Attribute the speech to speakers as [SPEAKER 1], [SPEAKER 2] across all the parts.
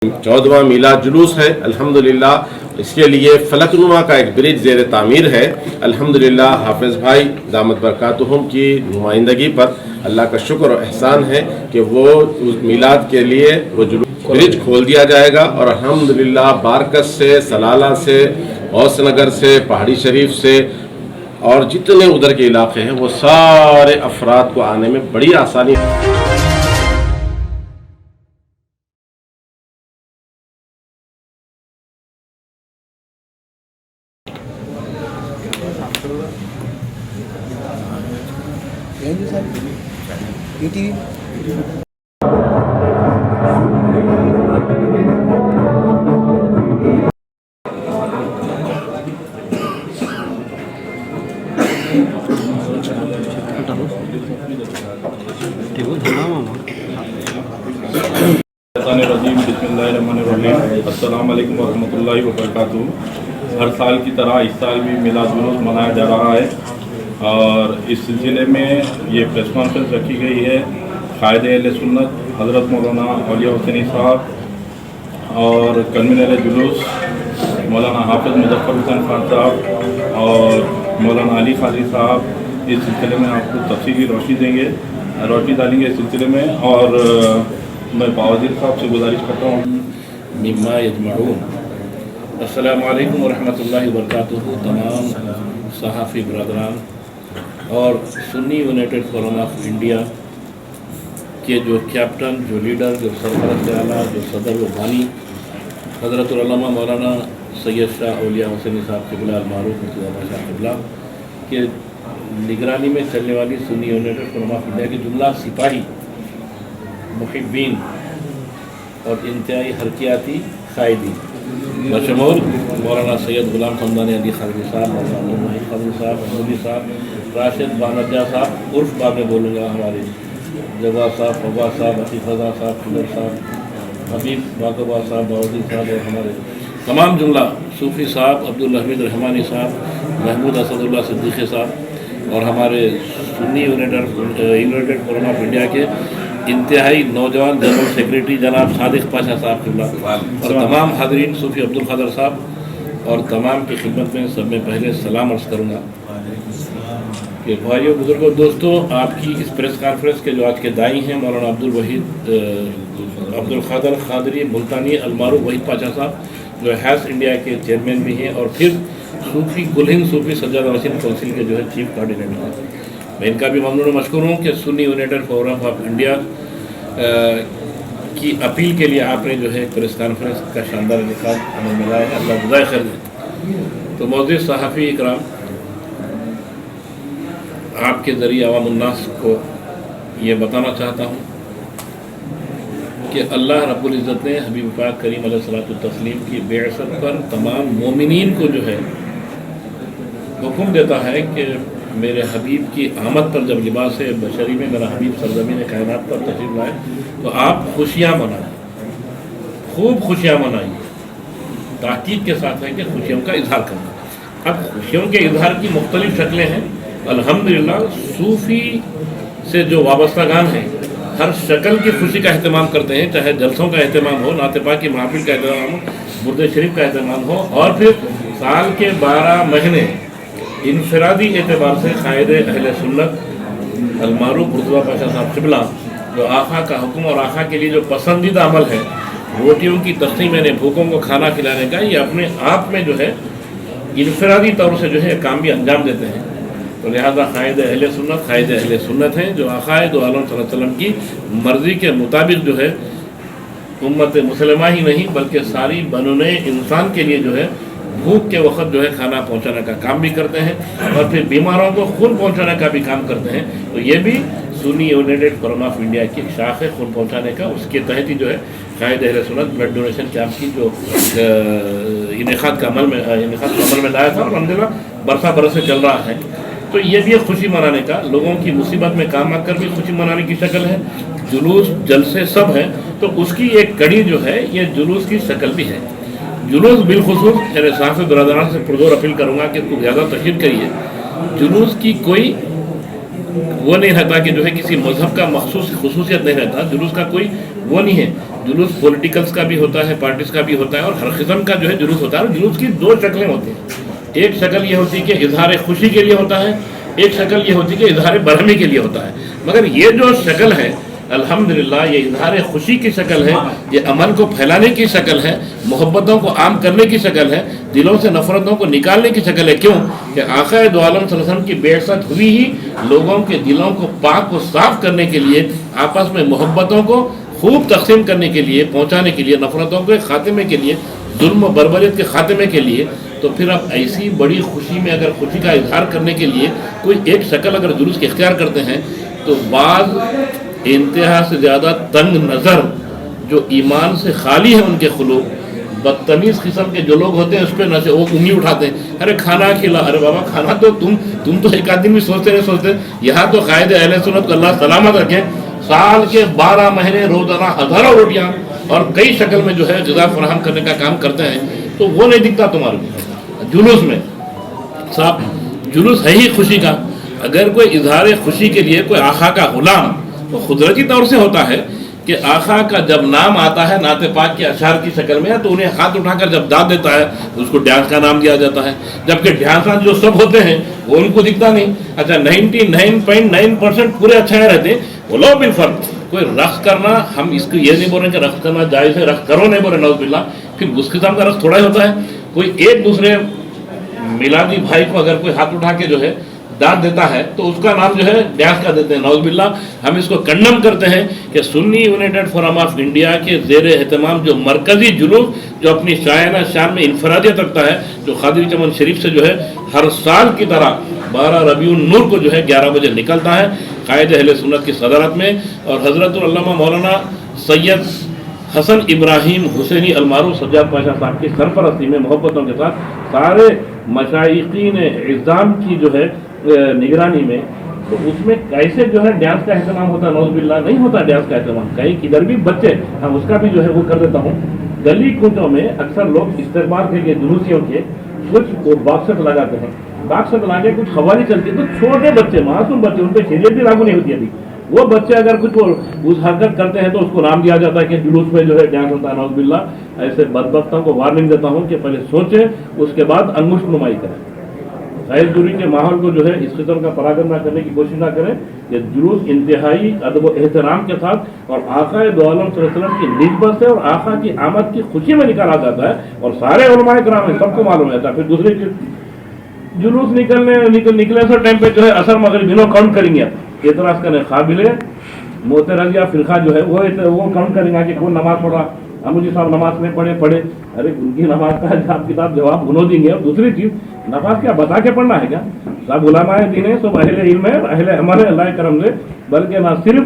[SPEAKER 1] 14वां मिलाद जुलूस है। अल्हम्दुलिल्लाह इसके लिए फलकनुमा का एक ब्रिज ज़ेर तामीर है। अल्हम्दुलिल्लाह हाफिज़ भाई दामत बरकातुहुम की नुमाइंदगी पर अल्लाह का शुक्र और एहसान है कि वो उस मिलाद के लिए वो ब्रिज खोल दिया जाएगा और अल्हम्दुलिल्लाह बारकस से, सलाला से, औसनगर से, पहाड़ी शरीफ से और जितने उधर के इलाके हैं वो सारे अफराद को आने में बड़ी आसानी
[SPEAKER 2] अस्सलाम वालेकुम वरहमतुल्लाहि वबरकातुहू। हर साल की तरह इस साल भी मिलाद जुलूस मनाया जा रहा है और इस सिलसिले में ये प्रेस कॉन्फ्रेंस रखी गई है। कायद अहले सुन्नत हज़रत मौलाना औलिया हुसैनी साहब और कन्वीनर जुलूस मौलाना हाफिज़ मुज़फ़्फ़र हुसैन खान साहब और मौलाना अली क़ादरी साहब इस सिलसिले में आपको तफसीली रोशनी डालेंगे इस सिलसिले में। और मैं बावज़ीर साहब से गुजारिश करता हूँ
[SPEAKER 3] मिम्मा यजमऊन। अस्सलामु अलैकुम वरहमतुल्लाहि वबरकातुहू। तमाम सहाफ़ी बरदरान और Sunni United forum of India के जो कैप्टन, जो लीडर, जो सरपरस्त आला, जो सदर व बानी हज़रतुल उलमा मौलाना सैयद शाह औलिया हुसैनी साहब क़िबला अल-मारूफ़ शाह क़िबला के निगरानी में चलने वाली Sunni United forum of India के जुमला सिपाही, मुहिब्बीन और इंतहाई हरकियाती कायदी बशमूल मौलाना सैयद गुलाम हमदानी अली क़ादरी साहब, मौलाना क़ादरी साहब, महमूदी साहब, राशिद बानर्जा साहब उर्फ बाद में बोलूँगा, हमारे जवा साहब, फवा साहब, अतीफ़ रज़ा साहब, खुदर साहब, हबीब बाकबा साहब, बाउदी साहब और हमारे तमाम जुमला सूफ़ी साहब, अब्दुल हमीद रहमानी साहब, महमूद असदुल्लाह सिद्दीक़ी साहब और हमारे Sunni United forum of India के इंतहाई नौजवान जनरल सेक्रेटरी जनाब सादिक पाशा साहब क़िबला और तमाम हाज़रीन सूफ़ी अब्दुल क़ादर साहब और तमाम की खिदमत में सब में पहले सलाम अर्ज़ करूँगा कि भाइयों, बुज़ुर्गों, दोस्तों, आपकी इस प्रेस कॉन्फ्रेंस के जो आज के दाई हैं मौलाना अब्दुल क़ादर क़ादरी मुल्तानी अल-मारूफ़ वहीद पाशा साहब जो हैस इंडिया के चेयरमैन भी हैं और फिर सूफ़ी गुलहिंद सूफ़ी सज्जाद वसीम काउंसिल के जो है चीफ कोऑर्डिनेटर हैं। मैं इनका भी ममनून मशकूर हूँ कि Sunni United forum of India की अपील के लिए आपने जो है प्रेस कॉन्फ्रेंस का शानदार इनेकाद अमल में लाया है। अल्लाह जज़ाए खैर दे। तो मौजूद सहाफ़ी इकराम, आपके ज़रिए अवामुन्नास को ये बताना चाहता हूँ कि अल्लाह रब्बुल इज़्ज़त ने हबीब पाक करीम अलैहिस्सलातु तस्लीम की बेअसत पर तमाम मोमिनीन को जो है हुक्म देता है कि मेरे हबीब की आमद पर जब लिबास बशरी में मेरा हबीब सरज़मीन कायनात पर तशरीफ़ लाए तो आप खुशियाँ मनाएं, खूब खुशियाँ मनाइए। ताकीद के साथ है कि खुशियों का इजहार करना। अब खुशियों के इजहार की मुख्तलिफ शक्लें हैं। अल्हम्दुलिल्लाह सूफ़ी से जो वाबस्तागान हैं हर शक्ल की खुशी का अहतमाम करते हैं, चाहे जलसों का अहतमाम हो, नाते पाक की महफिल का अहतमाम हो, बुर्द शरीफ का अहतमाम हो और फिर साल के 12 महीने इनफरादी एतबार से कायद अहले सुन्नत अल-मारूफ़ मुर्तज़ा पाशा साहब क़िबला जो आक़ा का हुक्म और आक़ा के लिए जो पसंदीदा अमल है रोटियों की तक़सीम यानी भूखों को खाना खिलाने का, ये अपने आप में जो है इनफरादी तौर से जो है काम भी अंजाम देते हैं। तो लिहाजा कायद अहले सुन्नत हैं जो आक़ाए दो आलम सल्लल्लाहु अलैहि वसल्लम की मर्ज़ी के मुताबिक जो है उम्मत मुसलमा ही नहीं बल्कि सारी बनने इंसान के लिए जो है भूख के वक्त जो है खाना पहुंचाने का काम भी करते हैं और फिर बीमारों को खून पहुंचाने का भी काम करते हैं। तो ये भी Sunni United forum of India की एक शाख है खून पहुंचाने का। उसके तहत ही जो है कायद अहले सुन्नत ब्लड डोनेशन कैंप की जो इनेकाद का अमल में लाया था और अल्हम्दुलिल्लाह बरसा बरस से चल रहा है। तो ये भी एक खुशी मनाने का, लोगों की मुसीबत में काम आकर भी खुशी मनाने की शक्ल है। जुलूस जलसे सब है तो उसकी एक कड़ी जो है ये जुलूस की शक्ल भी है। जुलूस बिलखुसूस मेरे साफ़ी बरदरान से पुरजोर अपील करूँगा कि खूब ज़्यादा तशरीफ़ करिए। जुलूस की कोई वो नहीं रहता कि जो है किसी मजहब का मखसूस खसूसियत नहीं रहता, जुलूस का कोई वो नहीं है। जुलूस पॉलिटिकल्स का भी होता है, पार्टीज का भी होता है, और हर किस्म का जो है जुलूस होता है। और जुलूस की दो शक्लें होती हैं। एक शक्ल ये होती है कि इजहार खुशी के लिए होता है, एक शक्ल ये होती है कि इजहार बरहमी के लिए होता है। मगर ये जो शक्ल है अल्हम्दुलिल्लाह, ये इजहार खुशी की शक्ल है, ये अमन को फैलाने की शक्ल है, मोहब्बतों को आम करने की शक्ल है, दिलों से नफरतों को निकालने की शक्ल है। क्यों कि आका दो आलम सल्लल्लाहु अलैहि वसल्लम की बेअसत हुई ही लोगों के दिलों को पाक व साफ करने के लिए, आपस में मोहब्बतों को खूब तकसीम करने के लिए, पहुँचाने के लिए, नफरतों के खात्मे के लिए, जुल्म बर्बरियत के खात्मे के लिए। तो फिर आप ऐसी बड़ी खुशी में अगर खुशी का इजहार करने के लिए कोई एक शक्ल अगर जुलूस की इख्तियार करते हैं, तो बाज़ इंतहा से ज़्यादा तंग नज़र जो ईमान से खाली है उनके खुलूक, बदतमीज़ किस्म के जो लोग होते हैं उस पर नशे वो उंगली उठाते हैं, अरे खाना खिला, अरे बाबा खाना तो तुम तो एक आदमी भी सोचते नहीं सोचते। यहाँ तो कायदे अहले सुन्नत को अल्लाह सलामत रखे, साल के 12 महीने रोज़ाना हज़ारों रोटियाँ और कई शक्ल में जो है ग़िज़ा फराहम करने का काम करते हैं, तो वो नहीं दिखता तुम्हारे जुलूस में। साहब जुलूस है ही खुशी का। अगर कोई इजहार खुशी के लिए कोई आका का गुलाम, तो कुदरती तौर से होता है कि आका का जब नाम आता है नाते पाक के अशार की शक्ल में, तो उन्हें हाथ उठाकर जब दाद देता है उसको डांस का नाम दिया जाता है। जबकि डांस जो सब होते हैं वो उनको दिखता नहीं। अच्छा 99.9% पूरे अच्छे रहते हैं, वो लो बिल फर्क कोई रक्स करना, हम इसको ये नहीं बोल रहे कि रक्स करना जायज़ है, रक्स करो नहीं बोल रहे नौज़ुबिल्लाह, फिर उस किस्म का रक्स थोड़ा ही होता है। कोई एक दूसरे मिलादी भाई को अगर कोई हाथ उठा के जो है दाद देता है तो उसका नाम जो है डांस का देते हैं, नौज़ुबिल्लाह। हम इसको कंडम करते हैं कि Sunni United forum of India के ज़ेर एहतमाम जो मरकज़ी जुलूस जो अपनी शायाना शान में इनफरादियत रखता है, जो खादिर चमन शरीफ से जो है हर साल की तरह 12 रबीउन नूर को जो है 11 बजे निकलता है कायदे अहले सुन्नत की सदारत में, और हज़रतुल अल्लामा मौलाना सैयद हसन इब्राहिम हुसैनी अलमारूफ सज्जाद पाशा साहब की सरपरस्ती में मोहब्बतों के साथ सारे मशाइकीन इज़्ज़ाम की जो है निगरानी में, तो उसमें कैसे जो है डांस का एहतमाम होता है, नौज़ुबिल्लाह नहीं होता डांस का एहतमाम। कहीं किधर भी बच्चे, हम उसका भी जो है वो कर देता हूँ, गली कूचों में अक्सर लोग इस्तेमाल के जुलूसियों के कुछ वो बाक्सट लगाते हैं, बाक्सट लगा के कुछ खवारी चलती है, तो छोटे बच्चे मासूम बच्चे, उन पर शरीयत भी लागू नहीं होती अभी, वो बच्चे अगर कुछ उस हरकत करते हैं तो उसको नाम दिया जाता है कि जुलूस में जो है डांस होता है, नौज़ुबिल्लाह। ऐसे बदबख्तों को वार्निंग देता हूँ कि पहले सोचें उसके बाद अंगुश नुमाई करें। गैर जरूरी के माहौल को जो है इस किस्म का परागण ना करने की कोशिश ना करें। ये जुलूस इंतहाई अदब व एहतराम के साथ और आका दो आलम सल्लल्लाहु अलैहि वसल्लम की निस्बत से और आका की आमद की खुशी में निकाला जाता है, और सारे उलमाए किराम है, सबको मालूम रहता है। फिर दूसरी चीज, जुलूस निकले से टाइम पे जो है असर मगरिबिनों काउंट करेंगे, एतराज करने काबिल मोतरजिया फिरका जो है वो काउंट करेंगे कि कौन नमाज पढ़ा, अमुजी साहब नमाज नहीं पढ़े, अरे उनकी नमाज का हिसाब किताब जवाब गुनो देंगे। और दूसरी चीज, नमाज क्या बता के पढ़ना है क्या? सब उलमाए दीन है, सब अहले इल्म है, अहले अमल है अल्लाह करम से, बल्कि ना सिर्फ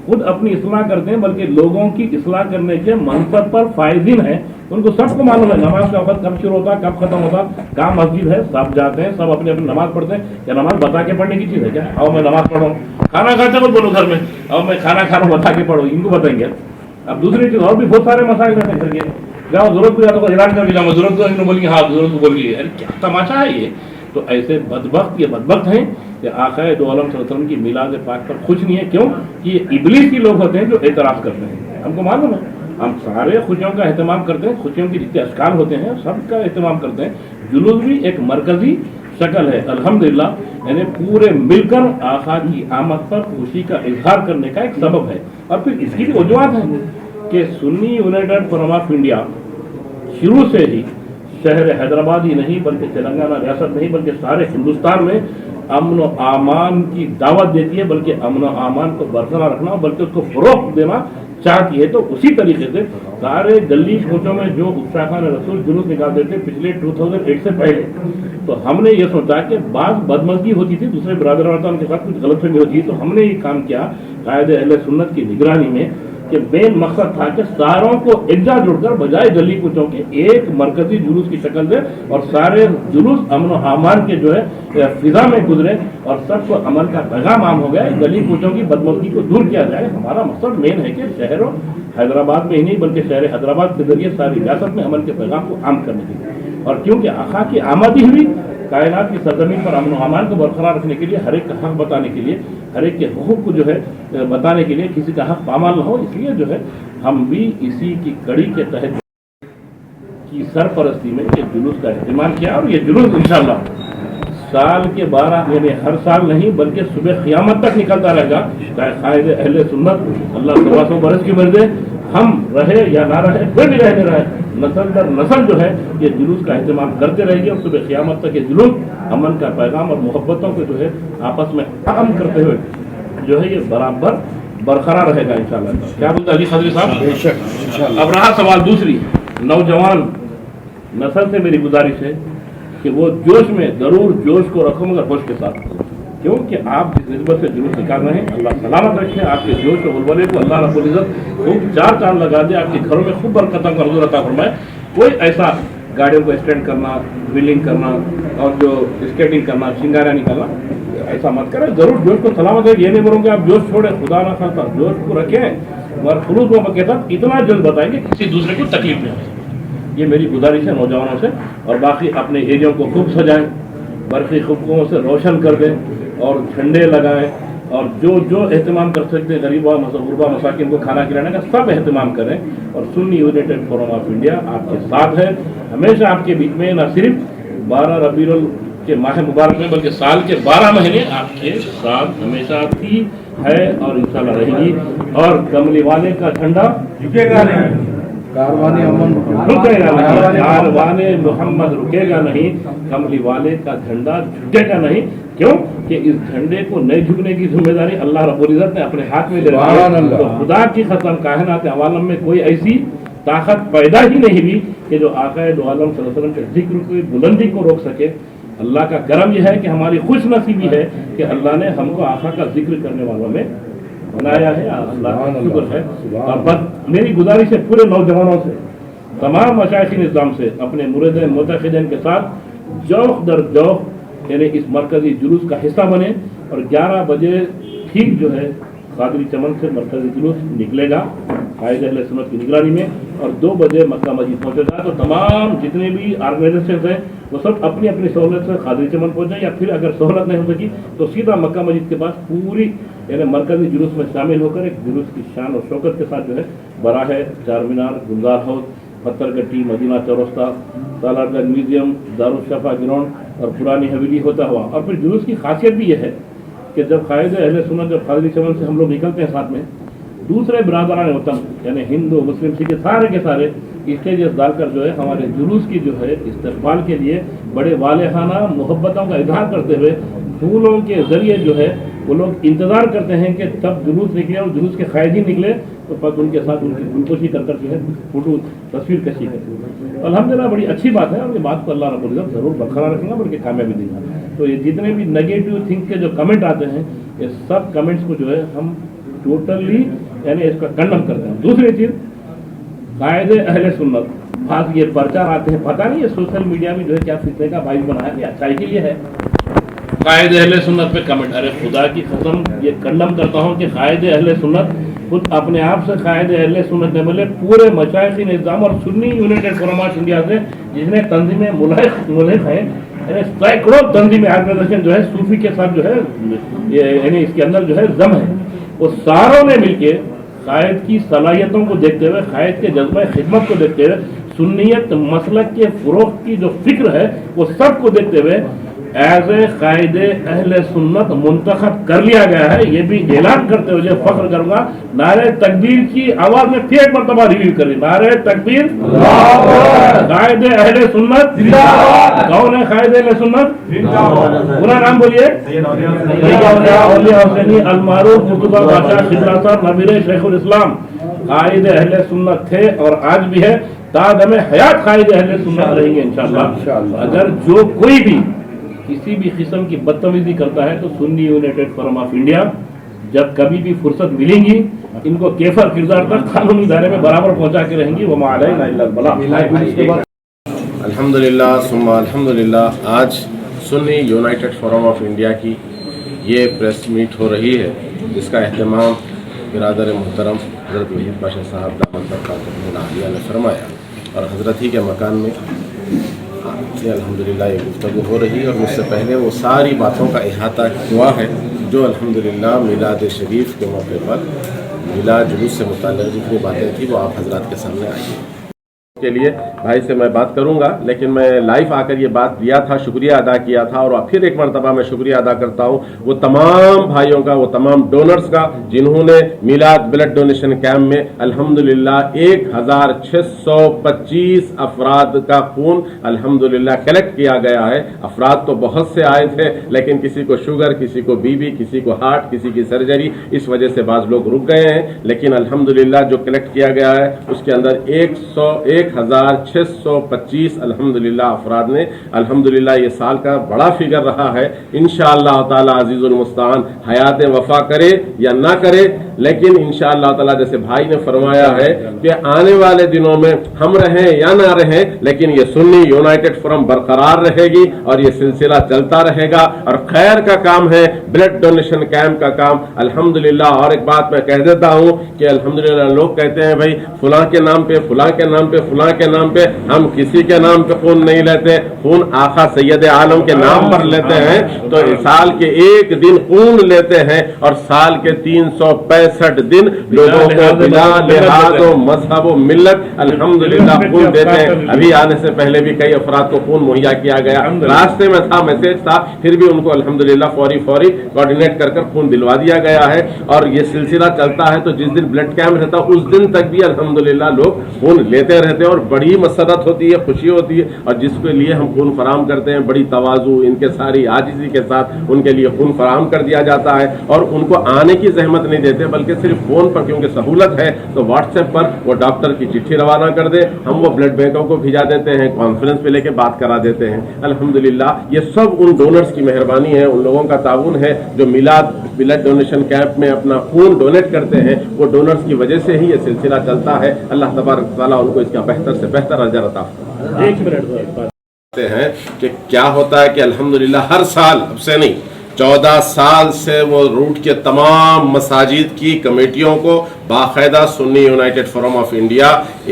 [SPEAKER 3] खुद अपनी इस्लाह करते हैं बल्कि लोगों की इस्लाह करने के मनसब पर फायदीन है। उनको सबको मालूम है नमाज का वक्त कब शुरू होता है, कब खत्म होता है, कहाँ मस्जिद है, सब जाते हैं, सब अपनी अपनी नमाज पढ़ते हैं। क्या नमाज बता के पढ़ने की चीज़ है क्या? आओ मैं नमाज पढ़ूँ, खाना खाते हो बोलो घर में, आओ मैं खाना खा रहा हूँ बता के पढ़ो, इनको बताएंगे। अब दूसरी चीज़, और भी बहुत सारे मसाइल रहते हैं घर के, जाओ जरूरत को तो हैरान करके जाओ, जरूरत को बोलिए, हाँ जरूरत को बोलिए, अरे क्या तमाशा है ये। तो ऐसे बदबख्त ये बदबख्त हैं कि आका दो आलम सल्लल्लाहु अलैहि वसल्लम की मिलाद पाक पर खुश नहीं है। क्यों कि ये इबलीस ही लोग होते हैं जो एतराफ़ करते हैं। हमको मालूम है, हम सारे खुशियों का एहतमाम करते हैं, खुशियों के जितने अशकाल होते हैं सबका एहतमाम करते हैं। जुलूस भी एक मरकजी शक्ल है अल्हम्दुलिल्लाह, यानी पूरे मिलकर आका की आमद पर खुशी का इजहार करने का एक सबब है। और फिर इसकी भी वजूहत है कि Sunni United forum of India शुरू से ही शहर हैदराबाद ही नहीं बल्कि तेलंगाना रियासत नहीं बल्कि सारे हिंदुस्तान में अमन व आमान की दावत देती है, बल्कि अमन व आमान को बरकरार रखना बल्कि उसको फरोग़ देना चाहती है। तो उसी तरीके से सारे गली कोचों में जो उत्साह रसूल जुलूस निकालते थे पिछले 2008 से पहले, तो हमने ये सोचा कि बाज़ बदमज़गी होती थी, दूसरे बिरादरान उनके साथ कुछ गलतफहमी होती थी, तो हमने ये काम किया कायदे अहले सुन्नत की निगरानी में कि मेन मकसद था कि सारों को एकजा जोड़कर बजाय गली कूचों के एक मरकजी जुलूस की शक्ल दे और सारे जुलूस अमन व आमान के जो है फिजा में गुजरे और सबको अमन का पैगाम आम हो गया, गली कूचों की बदमज़गी को दूर किया जाए। हमारा मकसद मेन है कि शहरों हैदराबाद में ही नहीं बल्कि शहर हैदराबाद के जरिए सारी रियासत में अमन के पैगाम को आम करने के लिए। और क्योंकि आका की आमद ही हुई कायनात की सरजमीन पर अमन अमान को बरकरार रखने के लिए, हर एक का हक बताने के लिए, हर एक के हुकूक को जो है बताने के लिए, किसी का हक पामाल न हो, इसलिए जो है हम भी इसी की कड़ी के तहत की सरपरस्ती में ये जुलूस का इस्तेमाल किया। और ये जुलूस इंशाअल्लाह साल के 12 यानी हर साल नहीं बल्कि सुबह क़यामत तक निकलता रहेगा। चाहे कायदे अहले सुन्नत अल्लाह 100 बरस की मर्ज़ी हम रहे या ना रहे, कोई भी रहने रहे, नस्ल दर नस्ल जो है ये जुलूस का अहतमाम करते रहेंगे। और सुबह क़यामत तक ये जुलूस अमन का पैगाम और मोहब्बतों को जो है आपस में काम करते हुए जो है ये बराबर बरकरार रहेगा इंशाअल्लाह। क्या बोलते अली खदरी साहब? बेशक। अब रहा सवाल दूसरी, नौजवान नस्ल से मेरी गुजारिश है कि वो जोश में ज़रूर जोश को रखो मगर होश के साथ, क्योंकि आप जिस निस्बत से जुलूस निकाल रहे हैं अल्लाह सलामत रखे, आपके जोश और बुलबुले को अल्लाह रब्बुल इज़्ज़त खूब 4 चांद लगा दे, आपके घरों में खूब बरकतों का हुजूर अता फरमाए। कोई ऐसा गाड़ियों को स्टैंड करना, व्हीलिंग करना और जो स्केटिंग करना, शिंगारा निकालना, ऐसा मत करें। ज़रूर जोश को सलामत है, ये नहीं बोलूँगा आप जोश छोड़े, खुदा ना खास्ता जोश को रखें और खुलूस मोहब्बत के साथ इतना जल्द बताएंगे किसी दूसरे को तकलीफ नहीं हो। ये मेरी गुजारिश है नौजवानों से। और बाकी अपने एरिया को खूब सजाएं, बरक़ी खुबकों से रोशन कर दें और झंडे लगाएं और जो जो एहतमाम कर सकते हैं गरीबा गुरबा मसाकिन को खाना खिलाने का सब एहतमाम करें। और Sunni United forum of India आपके साथ है, हमेशा आपके बीच में, न सिर्फ 12 रबीउल के माह मुबारक में बल्कि साल के 12 महीने आपके साथ हमेशा थी, है और इंशाल्लाह रहेगी। और कमली वाले का झंडा झुकेगा नहीं, कारवाने अमन रुकेगा नहीं, कारवाने मोहम्मद रुकेगा नहीं, कमली वाले का झंडा झुकेगा नहीं। क्यों कि इस झंडे को नहीं झुकने की जिम्मेदारी अल्लाह रब्बुल इज़्ज़त ने अपने हाथ में ले रखी है। तो खुदा की कसम कायनात आलम में कोई ऐसी ताकत पैदा ही नहीं हुई कि जो आक़ाए दो आलम सल्लल्लाहु अलैहि वसल्लम के जिक्र की बुलंदी को रोक सके। अल्लाह का करम यह है कि हमारी खुश नसीबी है कि अल्लाह ने हमको आका का जिक्र करने वालों में बनाया है। अल्लाह का शुक्र है। और बस मेरी गुजारिश है पूरे नौजवानों से, तमाम मशाइखीन इस्लाम से, अपने मुरीद मुतक़िदीन के साथ जौक़ दर जौक़ यानी इस मरकज़ी जुलूस का हिस्सा बने। और 11 बजे ठीक जो है कादरी चमन से मरकज़ी जुलूस निकलेगा कायदे अहले सुन्नत की निगरानी में, और 2 बजे मक्का मस्जिद पहुँचेगा। तो तमाम जितने भी ऑर्गेनाइजेशन हैं वो सब अपनी अपनी सहूलत से कादरी चमन पहुँचे, या फिर अगर सहूलत नहीं हो सकी तो सीधा मक्का मस्जिद के पास पूरी यानी मरकज़ी जुलूस में शामिल होकर एक जुलूस की शान और शौकत के साथ जो है बराह चार मीनार, गुलजार हाउस, पत्थरगट्टी, मदीना चौरस्ता, सालारगंज म्यूजियम, दारुशफ़ा ग्राउंड और पुरानी हवेली होता हुआ। और फिर जुलूस की खासियत भी यह है कि जब कायदे अहले सुन्नत जब कादरी चमन से हम लोग निकलते हैं साथ में, दूसरे बिरादरान वतन यानी हिंदू मुस्लिम सिख सारे के सारे स्टेजेस डालकर जो है हमारे जुलूस की जो है इस्तकबाल के लिए बड़े वालेहाना मोहब्बतों का इजहार करते हुए फूलों के जरिए जो है वो लोग इंतज़ार करते हैं कि तब जुलूस निकले और जुलूस के क़ायदीन निकले तो बस उनके साथ उनकी गुलकोशी कर जो है फोटो तस्वीर कशी करें। अल्हम्दुलिल्लाह बड़ी अच्छी बात है और ये बात को अल्लाह रब्बुल इज़्ज़त ज़रूर बरकरार रखेंगे बल्कि कामयाबी देगा। तो ये जितने भी नेगेटिव थिंक के जो कमेंट आते हैं ये सब कमेंट्स को जो है हम टोटली यानी इसका कंडम करते हैं। दूसरी चीज़ कायदे अहले सुन्नत बात ये प्रचार आते हैं, पता नहीं ये सोशल मीडिया में जो है क्या फितने का बाइस बनाया ये अच्छाई के लिए है। कायदे अहले सुन्नत पे कमेंट, अरे खुदा की कसम ये कंडम करता हूँ कि कायदे अहले सुन्नत खुद अपने आप से कायदे अहले सुन्नत ने बोले पूरे मशाइखीन निज़ाम और Sunni United forum of India से जिसने तंजीमें मुल्हिक हैं यानी सैकड़ों तंजीमें ऑर्गेनाइजेशन जो है सूफी के साथ जो है यानी इसके अंदर जो है जम है, वो सारों ने मिलके कायद की सलाहियतों को देखते हुए, कायद के जज्बा खिदमत को देखते हुए, सुन्नियत मसलक के फ़रोग़ की जो फिक्र है वो सब को देखते हुए एज ए कायदे अहले सुन्नत मुंतखब कर लिया गया है। ये भी ऐलान करते हुए फख्र करूंगा, नारे तकबीर की आवाज में फिर एक मरतबा रिव्यू करें, नारे तकबीर, कायदे अहले सुन्नत, कौन है कायदे अहले सुन्नत? पूरा नाम बोलिए, अलमारूफ मुर्तज़ा बादशाह खिजरा साहब नबीर शेखुल इस्लाम कायदे अहले सुन्नत थे और आज भी है, ताद हमें हयात कायदे अहले सुन्नत रहेंगे इंशाअल्लाह। अगर जो कोई भी किसी भी किस्म की बदतमीजी करता है तो Sunni United forum of India जब कभी भी फुर्सत मिलेंगी इनको केफर किरदार तक कानूनी दायरे में बराबर पहुंचा के रहेंगी। वो मालैना इल्ला बला।
[SPEAKER 1] अल्हम्दुलिल्लाह सुम्मा अल्हम्दुलिल्लाह, आज Sunni United forum of India की ये प्रेस मीट हो रही है जिसका अहतमाम बिरादर मोहतरम हज़रत वहीद पाशा साहब दामत बरकातुहुल आलिया ने फरमाया और हज़रत ही के मकान में یہ الحمدللہ یہ گفتگو ہو رہی ہے اور مجھ سے پہلے وہ ساری باتوں کا احاطہ ہوا ہے جو الحمدللہ میلاد شریف کے موقع پر میلاد جلوس سے متعلق جتنی باتیں تھیں وہ آپ حضرات کے سامنے آئی ہیں. کے لیے بھائی سے میں بات کروں گا، لیکن میں لائیو آ کر یہ بات دیا تھا، شکریہ ادا کیا تھا، اور پھر ایک مرتبہ میں شکریہ ادا کرتا ہوں وہ تمام بھائیوں کا، وہ تمام ڈونرز کا جنہوں نے میلاد بلڈ ڈونیشن کیمپ میں الحمدللہ 1625 افراد کا خون الحمدللہ کلیکٹ کیا گیا ہے. افراد تو بہت سے آئے تھے، لیکن کسی کو شوگر، کسی کو بی پی، کسی کو ہارٹ، کسی کی سرجری، اس وجہ سے بعض لوگ رک گئے ہیں. لیکن الحمدللہ جو کلیکٹ کیا گیا ہے اس کے اندر 1625 الحمدللہ افراد نے. الحمدللہ یہ سال کا بڑا فگر رہا ہے. انشاءاللہ تعالی عزیز المستعان حیات وفا کرے یا نہ کرے، لیکن انشاءاللہ تعالی جیسے بھائی نے فرمایا ہے کہ آنے والے دنوں میں ہم رہیں یا نہ رہیں لیکن یہ سنی یونائٹڈ فورم برقرار رہے گی اور یہ سلسلہ چلتا رہے گا. اور خیر کا کام ہے، بلڈ ڈونیشن کیمپ کا کام الحمدللہ. اور ایک بات میں کہہ دیتا ہوں کہ الحمدللہ لوگ کہتے ہیں بھائی فلاں کے نام پہ، فلاں کے نام پہ، فلاں کے نام پہ. ہم کسی کے نام پہ خون نہیں لیتے، خون آقا سید عالم کے نام پر لیتے ہیں. تو سال کے ایک دن خون لیتے ہیں اور سال کے 365 دن لوگوں کو بلا لحاظ و مذہب و ملت الحمدللہ خون دیتے ہیں. ابھی آنے سے پہلے بھی کئی افراد کو خون مہیا کیا گیا، راستے میں تھا، میسج تھا، پھر بھی ان کو الحمدللہ فوری کوارڈینیٹ کر خون دلوا دیا گیا ہے. اور یہ سلسلہ چلتا ہے تو جس دن بلڈ کیمپ رہتا اس دن تک بھی الحمدللہ لوگ خون لیتے رہتے ہیں اور بڑی مسرت ہوتی ہے، خوشی ہوتی ہے. اور جس کے لیے ہم خون فراہم کرتے ہیں بڑی تواضع ان کے ساری عاجزی کے ساتھ ان کے لیے خون فراہم کر دیا جاتا ہے. اور ان کو آنے کی زحمت نہیں دیتے بلکہ صرف فون پر، کیونکہ سہولت ہے تو واٹس ایپ پر وہ ڈاکٹر کی چٹھی روانہ کر دے، ہم وہ بلڈ بینکوں کو بھیجا دیتے ہیں، کانفرنس پہ لے کے بات کرا دیتے ہیں. الحمدللہ یہ سب ان ڈونرز کی مہربانی ہے، ان لوگوں کا تعاون ہے جو میلاد بلڈ ڈونیشن کیمپ میں اپنا خون ڈونیٹ کرتے ہیں. وہ ڈونرز کی وجہ سے ہی یہ سلسلہ چلتا ہے. اللہ تبارک تعالیٰ ان کو اس کا بہتر سے بہتر اجر عطا فرمائے. ہیں کہ کیا ہوتا ہے کہ الحمدللہ ہر سال، اب سے نہیں 14 سال سے وہ روٹ کے تمام مساجد کی کمیٹیوں کو باقاعدہ سنی یونائٹڈ فورم آف انڈیا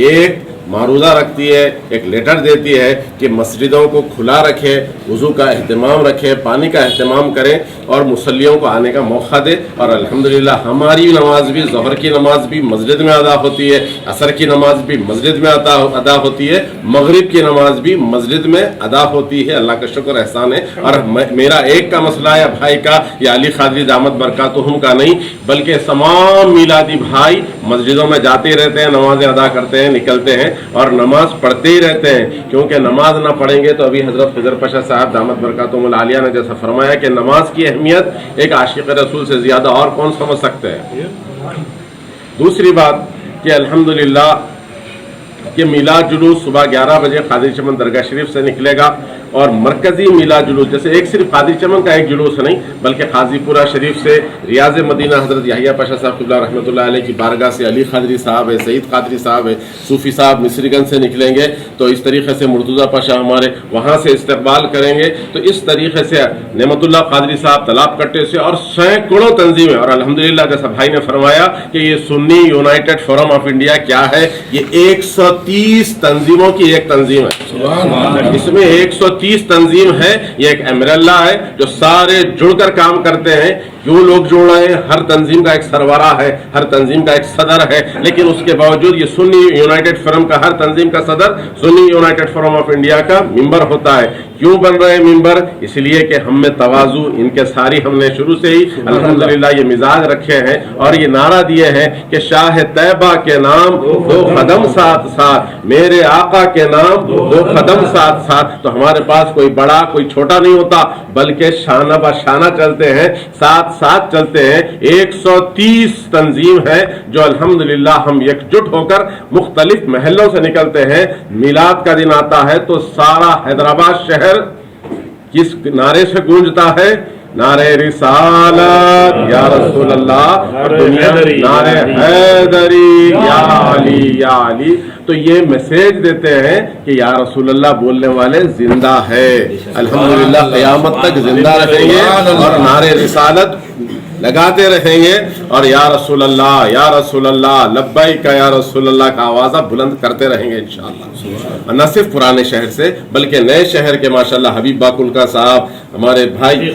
[SPEAKER 1] ایک معروضہ رکھتی ہے، ایک لیٹر دیتی ہے کہ مسجدوں کو کھلا رکھے، وضو کا اہتمام رکھے، پانی کا اہتمام کریں اور مصلیوں کو آنے کا موقع دے. اور الحمدللہ ہماری نماز بھی، ظہر کی نماز بھی مسجد میں ادا ہوتی ہے، عصر کی نماز بھی مسجد میں ادا ہوتی ہے، مغرب کی نماز بھی مسجد میں ادا ہوتی ہے. اللہ کا شکر احسان ہے. اور میرا ایک کا مسئلہ ہے بھائی کا یا علی قادری دامت برکاتہم کا نہیں، بلکہ تمام میلادی بھائی مسجدوں میں جاتے رہتے ہیں، نمازیں ادا کرتے ہیں، نکلتے ہیں اور نماز پڑھتے ہی رہتے ہیں. کیونکہ نماز نہ پڑھیں گے تو ابھی حضرت خضر پاشا صاحب دامت برکاتہم العالیہ نے جیسا فرمایا کہ نماز کی اہمیت ایک عاشق رسول سے زیادہ اور کون سمجھ سکتے ہیں. دوسری بات کہ الحمدللہ کہ میلاد جلوس صبح 11 بجے قادری چمن درگاہ شریف سے نکلے گا اور مرکزی میلاد جلوس جیسے ایک صرف قادری چمن کا ایک جلوس نہیں بلکہ قاضی پورہ شریف سے ریاض مدینہ حضرت یحییٰ پاشا صاحب قبلہ رحمۃ اللہ علیہ کی بارگاہ سے علی قادری صاحب ہے، سعید قادری صاحب ہے، صوفی صاحب مصری گنج سے نکلیں گے. تو اس طریقے سے مرتضیٰ پاشا ہمارے وہاں سے استقبال کریں گے. تو اس طریقے سے نعمت اللہ قادری صاحب تالاب کٹے سے اور سینکڑوں تنظیمیں. اور الحمدللہ جیسا بھائی نے فرمایا کہ یہ سنی یونائٹڈ فورم آف انڈیا کیا ہے، یہ 130 تنظیموں کی ایک تنظیم ہے. اس میں 130 تنظیم ہے. یہ ایک امبریلا ہے جو سارے جڑ کر کام کرتے ہیں. کیوں لوگ جڑ رہے ہیں؟ ہر تنظیم کا ایک سربراہ ہے، ہر تنظیم کا ایک صدر ہے، لیکن اس کے باوجود یہ سنی یونائٹڈ فورم کا ہر تنظیم کا صدر سنی یونائٹڈ فورم آف انڈیا کا ممبر ہوتا ہے. کیوں بن رہے ہیں ممبر؟ اس لیے کہ ہم میں تواضع ان کے ساری ہم نے شروع سے ہی الحمدللہ یہ مزاج رکھے ہیں اور یہ نعرہ دیے ہیں کہ شاہ طیبہ کے نام 2 قدم ساتھ ساتھ، میرے آقا کے نام 2 قدم ساتھ ساتھ. تو ہمارے پاس کوئی بڑا کوئی چھوٹا نہیں ہوتا بلکہ شانہ بہ شانہ چلتے ہیں، ساتھ ساتھ چلتے ہیں. 130 تنظیم ہے جو الحمدللہ ہم یکجٹ ہو کر مختلف محلوں سے نکلتے ہیں. میلاد کا دن آتا ہے تو سارا حیدرآباد شہر کس نعرے سے گونجتا ہے؟ نعرے رسالت یا رسول اللہ، اور دنیا نعرے حیدری یا علی یا علی. تو یہ میسیج دیتے ہیں کہ یا رسول اللہ بولنے والے زندہ ہے، الحمدللہ قیامت تک زندہ رہیں گے. اور نعرے رسالت लगाते रहेंगे और या रसूल अल्लाह लब्बैक या रसूल अल्लाह का आवाज़ आप बुलंद करते रहेंगे इंशाअल्लाह। न सिर्फ पुराने शहर से बल्कि नए शहर के माशाअल्लाह हबीब बाकुलका साहब, हमारे भाई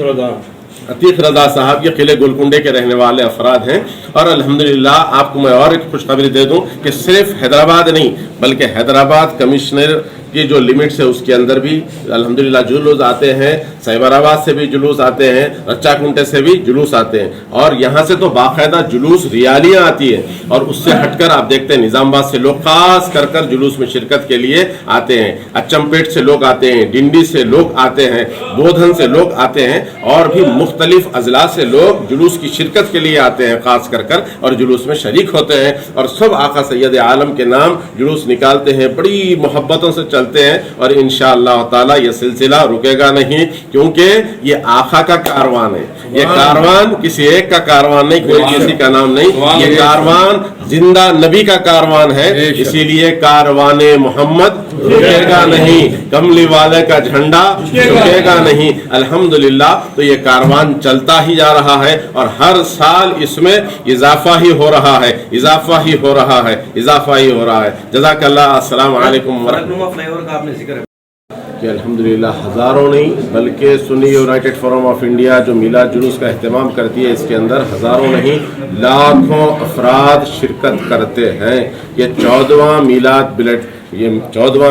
[SPEAKER 1] अतीक रजा साहब, ये किले गोलकुंडे के रहने वाले अफराद हैं। और अल्हम्दुलिल्लाह आपको मैं और एक खुशखबरी दे दूं कि सिर्फ हैदराबाद नहीं बल्कि हैदराबाद कमिश्नर की जो लिमिट्स है उसके अंदर भी अल्हम्दुलिल्लाह जुलूस आते हैं, साइबराबाद से भी जुलूस आते हैं, रच्चा कुंटे से भी जुलूस आते हैं। और यहाँ से तो बाकायदा जुलूस रियालियाँ आती हैं और उससे हटकर आप देखते हैं निज़ामबाद से लोग खास कर जुलूस में शिरकत के लिए आते हैं, अचमपेट से लोग आते हैं, डिंडी से लोग आते हैं, बोधन से लोग आते हैं और भी मुख्तलिफ अजला से लोग जुलूस की शिरकत के लिए आते हैं खास कर और जुलूस में शरीक होते हैं और सब आका सैयद आलम के नाम जुलूस निकालते हैं, बड़ी मोहब्बतों से चलते हैं और इंशाअल्लाह ताला ये सिलसिला रुकेगा नहीं क्योंकि ये आका का कारवान है। ये कारवान किसी एक का कारवान नहीं, कोई किसी का नाम नहीं, ये कारवान जिंदा नबी का कारवान है। इसीलिए कारवाने मोहम्मद रुकेगा नहीं, कमली वाले का झंडा रुकेगा नहीं। अल्हम्दुलिल्लाह तो ये कारवान चलता ही जा रहा है और हर साल इसमें इजाफा ही हो रहा है, इजाफा ही हो रहा है, इजाफा ही हो रहा है। जज़ाकल्लाह। अस्सलाम वालेकुम
[SPEAKER 4] फ्लाईओवर का आपने जिक्र
[SPEAKER 1] कि अल्हम्दुलिल्लाह हज़ारों नहीं बल्कि Sunni United forum of India जो मिलाद जुलूस का अहतमाम करती है इसके अंदर हज़ारों नहीं लाखों अफराद शिरकत करते हैं। ये 14वां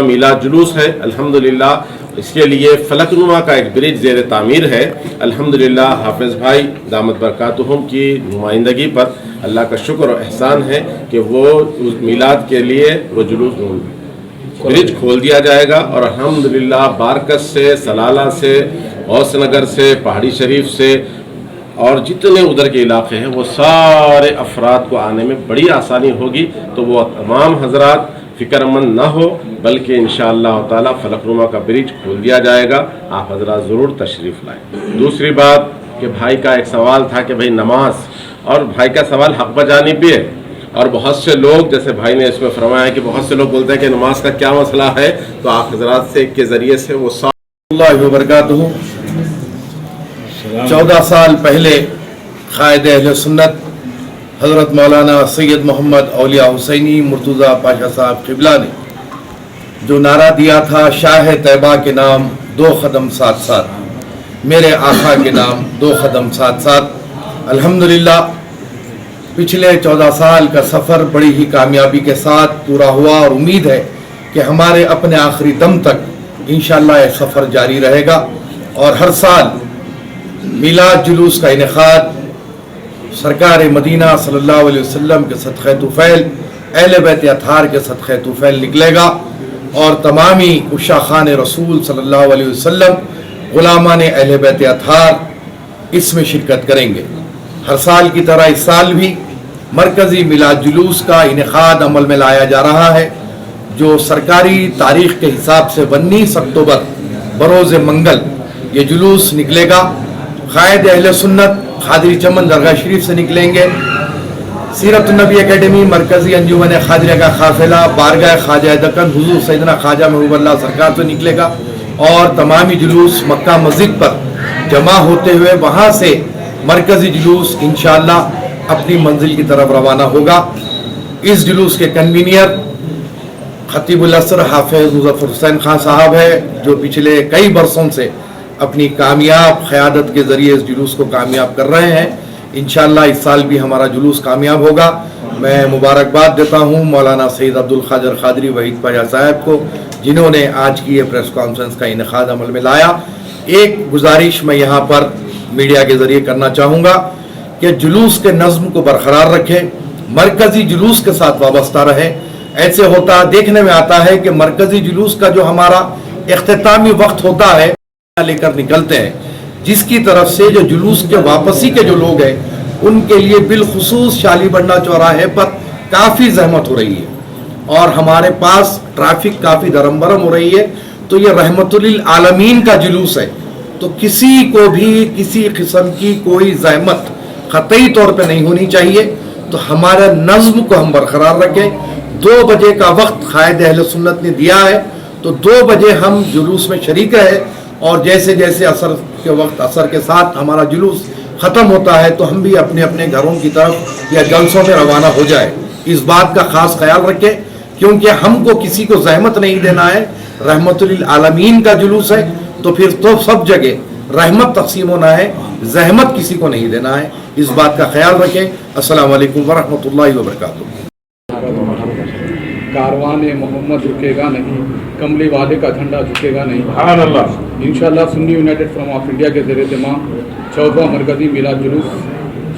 [SPEAKER 1] मिलाद जुलूस है। अल्हम्दुलिल्लाह इसके लिए फलकनुमा का एक ब्रिज ज़ेर तामीर है। अल्हम्दुलिल्लाह हाफिज़ भाई दामत बरकातुहुम की नुमाइंदगी पर अल्लाह का शुक्र और एहसान है कि वो उस मिलाद के लिए वो जुलूस ब्रिज खोल दिया जाएगा और अल्हम्दुलिल्लाह बारकत से, सलाला से, औसनगर से, पहाड़ी शरीफ से और जितने उधर के इलाके हैं वो सारे अफराद को आने में बड़ी आसानी होगी। तो वो तमाम हजरात फ़िक्रमंद ना हो बल्कि इंशाअल्लाह ताला फलकनुमा का ब्रिज खोल दिया जाएगा। आप हजरात ज़रूर तशरीफ़ लाएँ। दूसरी बात कि भाई का एक सवाल था कि भाई नमाज, और भाई का सवाल हक़ बजानिब भी है और बहुत से लोग जैसे भाई ने इसमें फरमाया है कि बहुत से लोग बोलते हैं कि नमाज का क्या मसला है, तो आप हजरात से के ज़रिए से वो
[SPEAKER 5] वबरकातुहू 14 साल पहले क़ायद अहले सुन्नत हज़रत मौलाना सैयद मोहम्मद औलिया हुसैनी मुर्तज़ा पाशा साहब क़िबला ने जो नारा दिया था, शाह तैयबा के नाम 2 कदम साथ साथ, मेरे आका के नाम 2 कदम साथ साथ, अल्हम्दुलिल्लाह पिछले 14 साल का सफ़र बड़ी ही कामयाबी के साथ पूरा हुआ और उम्मीद है कि हमारे अपने आखिरी दम तक इंशाअल्लाह ये सफ़र जारी रहेगा। और हर साल मिलाद जुलूस का इनेकाद सरकार मदीना सल्लल्लाहु अलैहि वसल्लम के सदक़े तुफ़ैल, अहले बैत अतहार के सदक़े तुफ़ैल निकलेगा और तमामी उशा खान रसूल सल्लल्लाहु अलैहि वसल्लम ग़ुलामान अहले बैत अतहार इसमें शिरकत करेंगे। हर साल की तरह इस साल भी मरकज़ी मिलाद जुलूस का इनेकाद अमल में लाया जा रहा है, जो सरकारी तारीख़ के हिसाब से 19 अक्टूबर बरोज़ मंगल ये जुलूस निकलेगा। क़ायद अहले सुन्नत क़ादरी चमन दरगाह शरीफ से निकलेंगे, सीरत नबी अकेडमी मरकज़ी अंजुमन क़ादरिया का काफ़िला बारगाह ख्वाजा दक्कन हुज़ूर सैयदना ख्वाजा महबूबुल्लाह सरकार से निकलेगा और तमामी जुलूस मक्का मस्जिद पर जमा होते हुए वहाँ से मरकज़ी जुलूस इंशाअल्लाह अपनी मंजिल की तरफ रवाना होगा। इस जुलूस के कन्वीनियर खतीबुल असर हाफिज़ मुज़फ़्फ़र हुसैन खान साहब है, जो पिछले कई बरसों से अपनी कामयाब क़यादत के ज़रिए इस जुलूस को कामयाब कर रहे हैं। इंशाअल्लाह इस साल भी हमारा जुलूस कामयाब होगा। मैं मुबारकबाद देता हूँ मौलाना सैयद अब्दुल क़ादिर क़ादरी वहीद पाशा साहब को, जिन्होंने आज की ये प्रेस कॉन्फ्रेंस का इनेकाद अमल में लाया। एक गुजारिश मैं यहाँ पर मीडिया के ज़रिए करना चाहूँगा कि जुलूस के नज़्म को बरकरार रखें, मरकज़ी जुलूस के साथ वाबस्ता रहे। ऐसे होता देखने में आता है कि मरकज़ी जुलूस का जो हमारा इख्तितामी वक्त होता है लेकर निकलते हैं, जिसकी तरफ से जो जुलूस के वापसी के जो लोग हैं उनके लिए बिलखुसूस शालीबंडा चौराहे पर काफ़ी जहमत हो रही है और हमारे पास ट्रैफिक काफ़ी दरमबरम हो रही है। तो ये रहमतुल आलमीन का जुलूस है, तो किसी को भी किसी किस्म की कोई ज़हमत क़तई तौर पे नहीं होनी चाहिए। तो हमारे नज़्म को हम बरकरार रखें। 2 बजे का वक्त क़ायद अहले सुन्नत ने दिया है, तो 2 बजे हम जुलूस में शरीक रहे और जैसे जैसे असर के वक्त असर के साथ हमारा जुलूस ख़त्म होता है तो हम भी अपने अपने घरों की तरफ या जलसों में रवाना हो जाए। इस बात का ख़ास ख्याल रखें, क्योंकि हमको किसी को जहमत नहीं देना है। रहमतुल आलमीन का जुलूस है तो फिर तो सब जगह रहमत तकसीम होना है, जहमत किसी को नहीं देना है। इस बात का ख्याल रखें। अस्सलाम वालेकुम वरहमतुल्लाहि वबरकातुहू।
[SPEAKER 4] कारवान मोहम्मद रुकेगा नहीं, कमली वाले का झंडा झुकेगा नहीं। इंशाअल्लाह Sunni United Front of India के ज़ेर तमाम 14वां मरकज़ी मिलाद जुलूस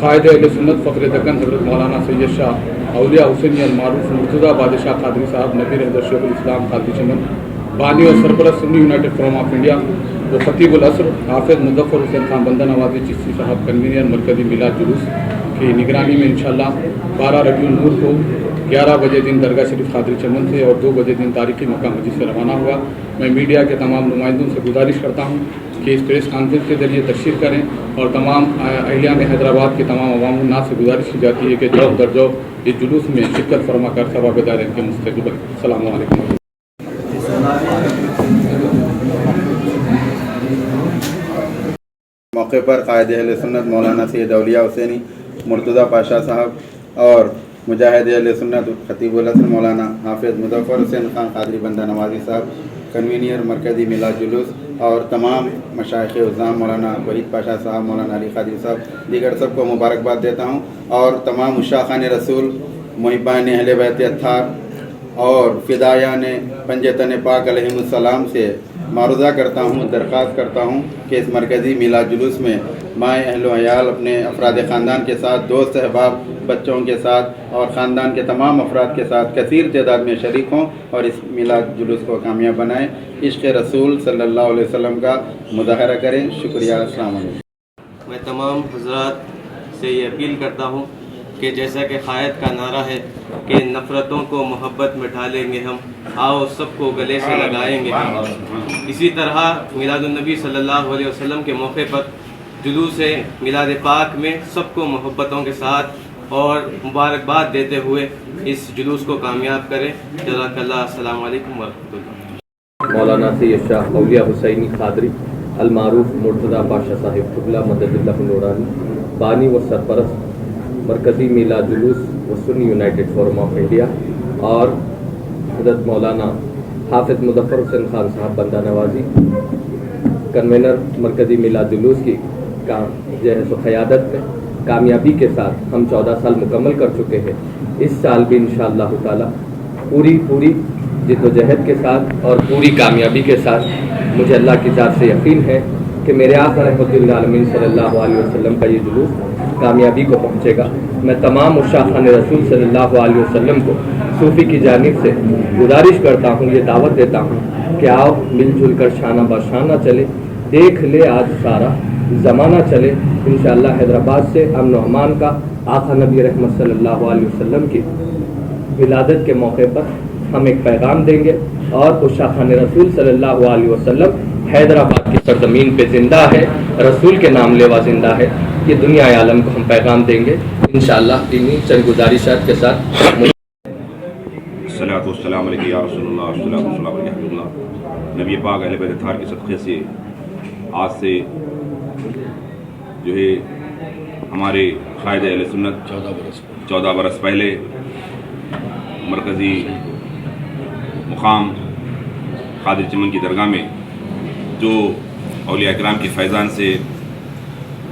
[SPEAKER 4] क़ायद अहले सुन्नत फ़ख्र दक्कन हज़रत मौलाना सैयद शाह औलिया हुसैनी अल मारूफ मुर्तज़ा बादशाह कादरी साहब नबी रहमत शेखुल इस्लाम कादरी चमन बानी और सरपरस्त Sunni United Front of India व खतीबुल असर हाफिज़ मुज़फ़्फ़र हुसैन खान बंदा नवाज़ी चिश्ती साहब कन्वीनर मरकज़ी मिलाद जुलूस की निगरानी में इंशाअल्लाह 12 रबीउल नूर को 11 बजे दिन दरगाह शरीफ कादरी चमन से और 2 बजे दिन तारीखी मक्का मस्जिद से रवाना हुआ। मैं मीडिया के तमाम नुमाइंदों से गुजारिश करता हूँ कि इस प्रेस कॉन्फ्रेंस के जरिए तशरीफ़ करें और तमाम अहलियान हैदराबाद के तमाम अवाम उन्नास से गुजारिश की जाती है कि जब दर जब इस जुलूस में शिरकत फरमा कर सवाबदार के मुस्तक़बिल। अस्सलामु अलैकुम।
[SPEAKER 6] मौके पर क़ायद अहले सुन्नत मौलाना सैयद औलिया हुसैनी मुर्तज़ा पाशा साहब और मुजाहिद अहले सुन्नत खतीबुल असर मौलाना हाफिज़ मुज़फ़्फ़र हुसैन खान कादरी बंदा नवाज़ी साहब कन्वीनियर मरकज़ी मिलाद जुलूस और तमाम मशाइख़ उज़्ज़ाम मौलाना वहीद पाशा साहब मौलाना अली क़ादरी साहब दीगर सबको मुबारकबाद देता हूँ और तमाम उशाक़ान रसूल मुहिब्बान अहले बैत अत्हार और फ़िदायान पंजतन पाक अलैहिमुस्सलाम से मारुज़ा करता हूँ, दरख्वास्त करता हूँ कि इस मरकज़ी मिलाद जुलूस में माए अहलो अयाल अपने अफराद ख़ानदान के साथ, दोस्त अहबाब बच्चों के साथ और ख़ानदान के तमाम अफराद के साथ कसीर तादाद में शरीक हों और इस मिलाद जुलूस को कामयाब बनाएँ। इश्क़ रसूल सल्लल्लाहु अलैहि वसल्लम का मुज़ाहरा करें। शुक्रिया। अस्सलाम वालेकुम।
[SPEAKER 7] मैं तमाम हज़रात से ये अपील करता हूँ कि जैसा कि क़ायद का नारा है कि नफ़रतों को मोहब्बत में ढालेंगे हम, आओ सबको गले से लगाएंगे हम। इसी तरह मिलादुन्नबी सल्लल्लाहु अलैहि वसल्लम के मौके पर जुलूस मिलाद पाक में सबको मोहब्बतों के साथ और मुबारकबाद देते हुए इस जुलूस को कामयाब करें। जज़ाकल्लाह। अस्सलामु अलैकुम वरहमतुल्लाह।
[SPEAKER 8] मौलाना सैयद शाह औलिया हुसैनी कादरी अल मारूफ मुर्तज़ा पाशा साहिब क़िबला मददुल्लाह नूरानी बानी व सरपरस्त मरकज़ी मिलाद जुलूस व Sunni United forum of India और हज़रत मौलाना हाफिज़ मुज़फ़्फ़र हुसैन खान साहब बंदा नवाज़ी कन्वेनर मरकज़ी मिलाद जुलूस की जो है सो क़यादत में कामयाबी के साथ हम 14 साल मुकम्मल कर चुके हैं। इस साल भी इंशाअल्लाह ताला पूरी जिद्दोजहद के साथ और पूरी कामयाबी के साथ मुझे अल्लाह की ज़ात से यकीन है कि मेरे आका रहमतुल आलमीन सल्लल्लाहु अलैहि वसल्लम का ये जुलूस कामयाबी को पहुँचेगा। मैं तमाम उशाक़ान रसूल सल्लल्लाहु अलैहि वसल्लम को सूफ़ी की जानिब से गुजारिश करता हूँ, ये दावत देता हूँ कि आओ मिलजुल कर शाना बशाना चले, देख ले आज सारा ज़माना चले। इंशाअल्लाह हैदराबाद से अमन व अमान का आका नबी रहमत सल्लल्लाहु अलैहि वसल्लम की विलादत के मौके पर हम एक पैगाम देंगे और उशाक़ान रसूल सल्लल्लाहु अलैहि वसल्लम हैदराबाद की सरजमीन पे ज़िंदा है, रसूल के नाम लेवा ज़िंदा है। ये दुनिया आलम को हम पैगाम देंगे इंशाअल्लाह। इन्हीं चंद गुजारिशात के साथ
[SPEAKER 9] सलातो सलाम अलैहि या रसूलुल्लाह सल्लल्लाहु अलैहि वसल्लम। नबी पाक अहले बैत अत्हार के सदक़े से आज से जो है हमारे क़ायद अहले सुन्नत 14 बरस पहले मरकज़ी मुकाम कादिर चमन की दरगाह में जो औलिया इकराम के फैज़ान से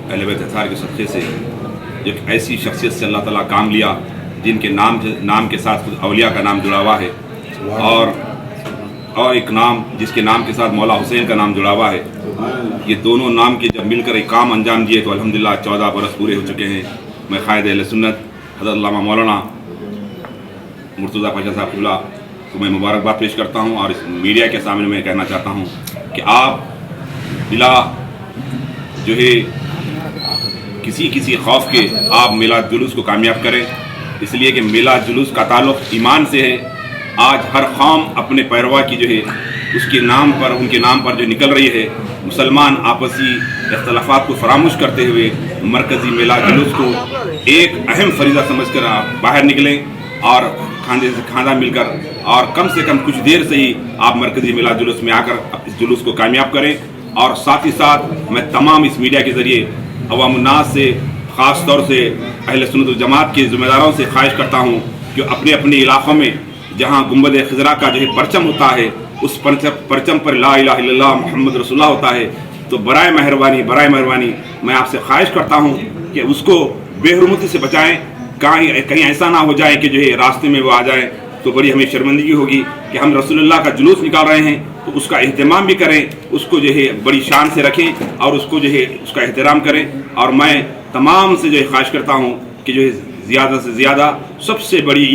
[SPEAKER 9] अहले बैत अत्हार के सदक़े से एक ऐसी शख्सियत से अल्लाह ताला काम लिया जिनके नाम के साथ औलिया का नाम जुड़ा हुआ है और एक नाम जिसके नाम के साथ मौला हुसैन का नाम जुड़ा हुआ है। ये दोनों नाम के जब मिलकर एक काम अंजाम दिए तो अल्हम्दुलिल्लाह 14 बरस पूरे हो चुके हैं। मैं क़ायद अहले सुन्नत हज़रत अल्लामा मौलाना मुर्तज़ा पाशा साहब क़िबला को मैं मुबारकबाद पेश करता हूँ और इस मीडिया के सामने मैं कहना चाहता हूँ कि आप बिला जो है किसी खौफ के आप मिलाद जुलूस को कामयाब करें, इसलिए कि मिलाद जुलूस का ताल्लुक़ ईमान से है। आज हर कौम अपने पैरवा की जो है उसके नाम पर उनके नाम पर जो निकल रही है, मुसलमान आपसी इख्तलाफात को फरामोश करते हुए मरकज़ी मिलाद जुलूस को एक अहम फरीज़ा समझकर आप बाहर निकलें और खांदे से खांदा मिलकर और कम से कम कुछ देर से ही आप मरकज़ी मिलाद जुलूस में आकर इस जुलूस को कामयाब करें। और साथ ही साथ मैं तमाम इस मीडिया के ज़रिए عوام الناس سے ख़ास तौर से अहल सुन्नत वल जमात के ज़िम्मेदारों से ख्वाहिश करता हूँ कि अपने अपने इलाक़ों में जहाँ गुंबद खिज़रा का जो है परचम होता है उस परचम पर ला इलाहा इल्लल्लाह मुहम्मद रसूलुल्लाह होता है, तो बराए मेहरबानी मैं आपसे ख्वाहिश करता हूँ कि उसको बेहुरमती से बचाएं, कहीं ऐसा ना हो जाए कि जो है रास्ते में वो आ जाए, तो बड़ी हमें शर्मिंदगी होगी कि हम रसूलुल्लाह का जुलूस निकाल रहे हैं, तो उसका एहतमाम भी करें, उसको जो है बड़ी शान से रखें और उसको जो है उसका एहतराम करें। और मैं तमाम से जो है ख्वाहिश करता हूँ कि जो है ज़्यादा से ज़्यादा सबसे बड़ी